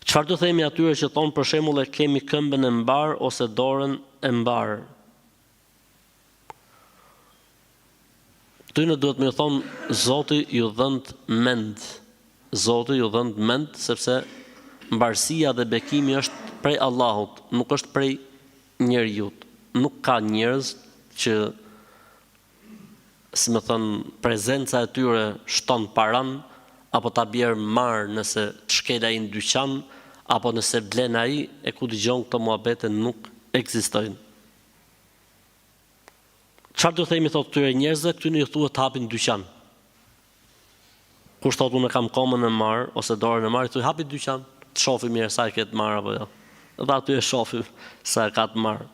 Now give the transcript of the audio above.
Çfarë do themi atyre që thonë për shembull e kemi këmbën e mbar ose dorën e mbar? Tyne duhet me thonë Zoti ju dhënd mend. Zoti ju dhënd mend sepse mbarësia dhe bekimi është prej Allahut, nuk është prej njerëzit. Nuk ka njerëz që, si më thënë, prezenca e tyre shton paran, apo ta bjerë marë nëse të shkel ai në dyqan, apo nëse vlen ai, e ku dëgjon këto muhabete nuk ekzistojnë. Çfarë do themi thotë këtyre njerëzve, këtyre ju thuhet hapin dyqan. Kush thotë unë kam komën e marr ose dorën e marr, thuaj hapi dyqan, të shohim mirë sa e ke të marr apo jo. Dhe aty e shohim sa e ka të marr.